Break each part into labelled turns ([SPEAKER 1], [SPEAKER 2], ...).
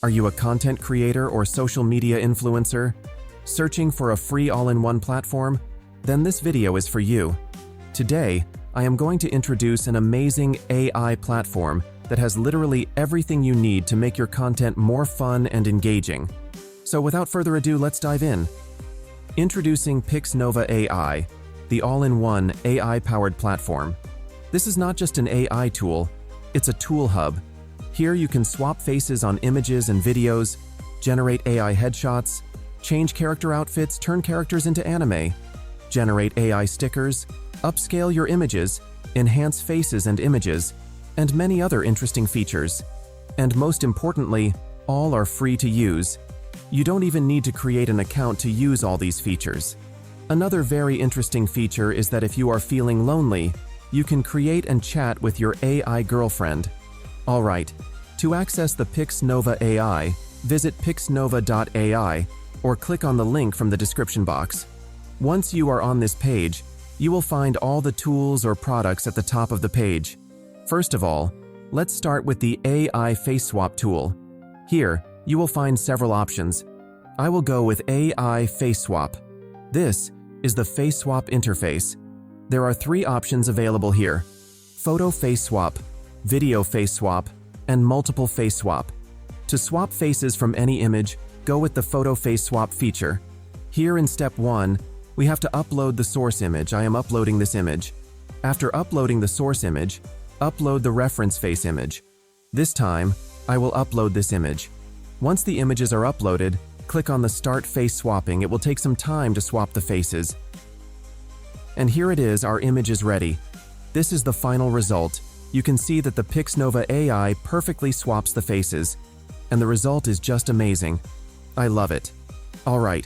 [SPEAKER 1] Are you a content creator or social media influencer? Searching for a free all-in-one platform? Then this video is for you. Today, I am going to introduce an amazing AI platform that has literally everything you need to make your content more fun and engaging. So without further ado, let's dive in. Introducing PixNova AI, the all-in-one AI-powered platform. This is not just an AI tool, it's a tool hub. Here you can swap faces on images and videos, generate AI headshots, change character outfits, turn characters into anime, generate AI stickers, upscale your images, enhance faces and images, and many other interesting features. And most importantly, all are free to use. You don't even need to create an account to use all these features. Another very interesting feature is that if you are feeling lonely, you can create and chat with your AI girlfriend. Alright, to access the PixNova AI, visit PixNova.ai or click on the link from the description box. Once you are on this page, you will find all the tools or products at the top of the page. First of all, let's start with the AI faceswap tool. Here, you will find several options. I will go with AI faceswap. This is the faceswap interface. There are three options available here: photo faceswap, video faceswap, and multiple faceswap. To swap faces from any image, go with the photo faceswap feature. Here in step 1, we have to upload the source image. I am uploading this image. After uploading the source image, upload the reference face image. This time, I will upload this image. Once the images are uploaded, click on the Start Face Swapping. It will take some time to swap the faces. And here it is, our image is ready. This is the final result. You can see that the PixNova AI perfectly swaps the faces, and the result is just amazing. I love it. Alright,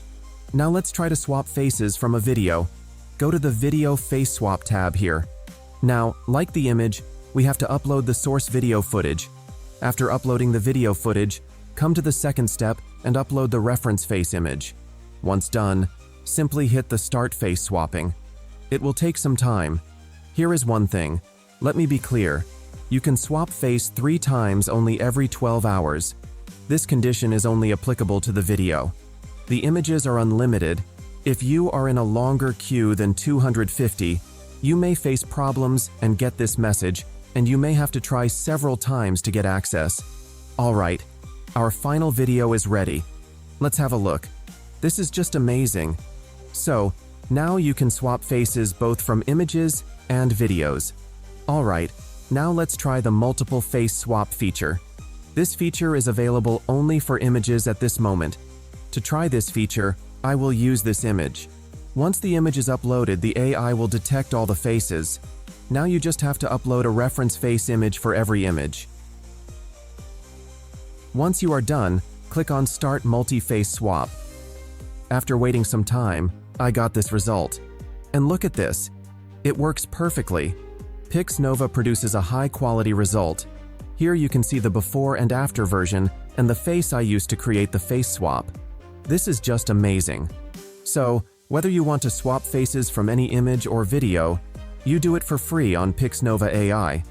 [SPEAKER 1] now let's try to swap faces from a video. Go to the Video Face Swap tab here. Now, like the image, we have to upload the source video footage. After uploading the video footage, come to the second step and upload the reference face image. Once done, simply hit the Start Face Swapping. It will take some time. Here is one thing. Let me be clear. You can swap face 3 times only every 12 hours. This condition is only applicable to the video. The images are unlimited. If you are in a longer queue than 250, you may face problems and get this message, and you may have to try several times to get access. Alright, our final video is ready. Let's have a look. This is just amazing. So, now you can swap faces both from images and videos. Alright, now let's try the multiple face swap feature. This feature is available only for images at this moment. To try this feature, I will use this image. Once the image is uploaded, the AI will detect all the faces. Now you just have to upload a reference face image for every image. Once you are done, click on Start Multi-Face Swap. After waiting some time, I got this result. And look at this. It works perfectly. PixNova produces a high-quality result. Here you can see the before and after version and the face I used to create the face swap. This is just amazing. So, whether you want to swap faces from any image or video, you do it for free on PixNova AI.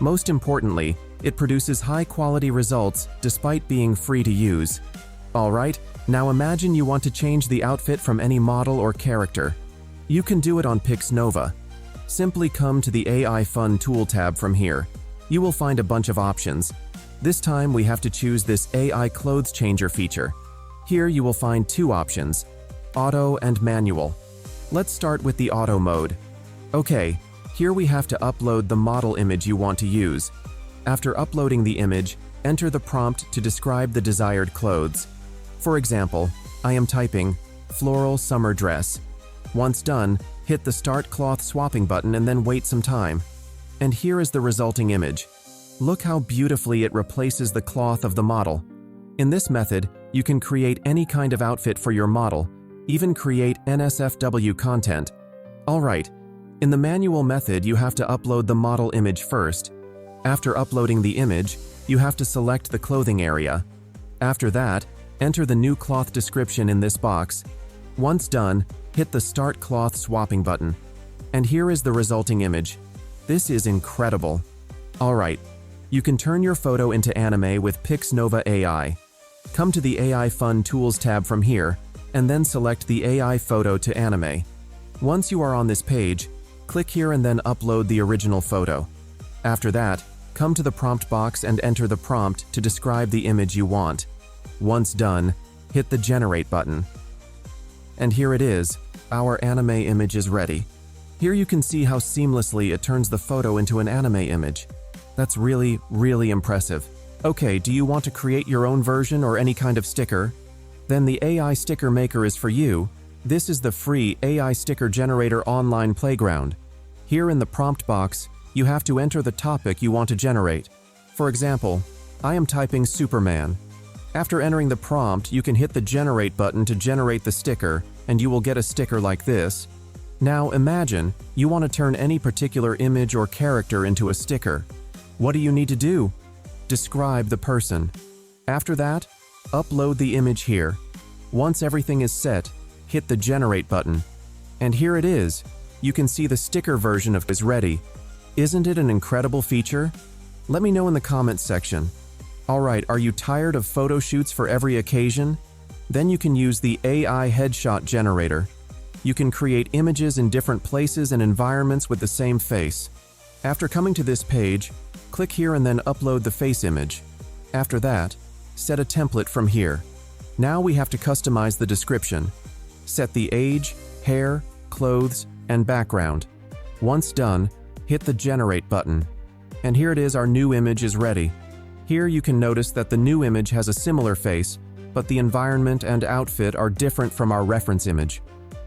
[SPEAKER 1] Most importantly, it produces high-quality results despite being free to use. Alright, now imagine you want to change the outfit from any model or character. You can do it on PixNova. Simply come to the AI Fun Tool tab from here. You will find a bunch of options. This time we have to choose this AI Clothes Changer feature. Here you will find 2 options, Auto and Manual. Let's start with the Auto mode. Okay, here we have to upload the model image you want to use. After uploading the image, enter the prompt to describe the desired clothes. For example, I am typing floral summer dress. Once done, hit the Start Cloth Swapping button and then wait some time. And here is the resulting image. Look how beautifully it replaces the cloth of the model. In this method, you can create any kind of outfit for your model, even create NSFW content. Alright, in the manual method you have to upload the model image first. After uploading the image, you have to select the clothing area. After that, enter the new cloth description in this box. Once done, hit the Start Cloth Swapping button. And here is the resulting image. This is incredible. Alright, you can turn your photo into anime with PixNova AI. Come to the AI Fun Tools tab from here, and then select the AI photo to animate. Once you are on this page, click here and then upload the original photo. After that, come to the prompt box and enter the prompt to describe the image you want. Once done, hit the Generate button. And here it is, our anime image is ready. Here you can see how seamlessly it turns the photo into an anime image. That's really, really impressive. Okay, do you want to create your own version or any kind of sticker? Then the AI Sticker Maker is for you. This is the free AI Sticker Generator online playground. Here in the prompt box, you have to enter the topic you want to generate. For example, I am typing Superman. After entering the prompt, you can hit the Generate button to generate the sticker, and you will get a sticker like this. Now imagine you want to turn any particular image or character into a sticker. What do you need to do? Describe the person. After that, upload the image here. Once everything is set, hit the Generate button. And here it is. You can see the sticker version of it is ready. Isn't it an incredible feature? Let me know in the comments section. Alright, are you tired of photo shoots for every occasion? Then you can use the AI Headshot Generator. You can create images in different places and environments with the same face. After coming to this page, click here and then upload the face image. After that, set a template from here. Now we have to customize the description. Set the age, hair, clothes, and background. Once done, hit the Generate button. And here it is, our new image is ready. Here you can notice that the new image has a similar face, but the environment and outfit are different from our reference image.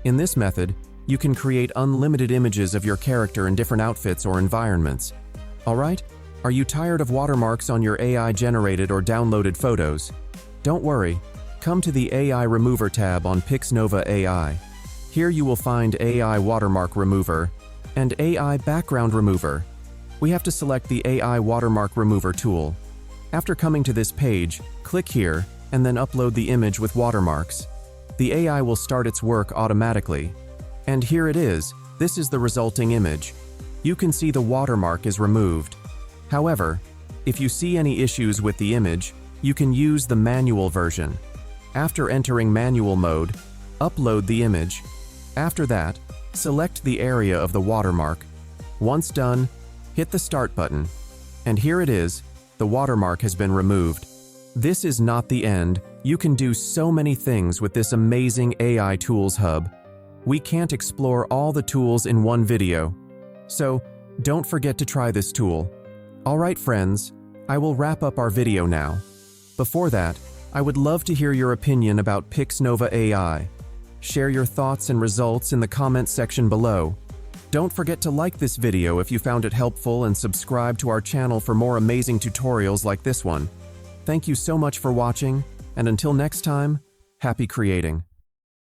[SPEAKER 1] In this method, you can create unlimited images of your character in different outfits or environments. Alright? Are you tired of watermarks on your AI-generated or downloaded photos? Don't worry. Come to the AI Remover tab on PixNova AI. Here you will find AI Watermark Remover and AI Background Remover. We have to select the AI Watermark Remover tool. After coming to this page, click here and then upload the image with watermarks. The AI will start its work automatically. And here it is. This is the resulting image. You can see the watermark is removed. However, if you see any issues with the image, you can use the manual version. After entering manual mode, upload the image. After that, select the area of the watermark. Once done, hit the Start button. And here it is, the watermark has been removed. This is not the end. You can do so many things with this amazing AI Tools Hub. We can't explore all the tools in one video. So, don't forget to try this tool. Alright friends, I will wrap up our video now. Before that, I would love to hear your opinion about PixNova AI. Share your thoughts and results in the comments section below. Don't forget to like this video if you found it helpful and subscribe to our channel for more amazing tutorials like this one. Thank you so much for watching, and until next time, happy creating.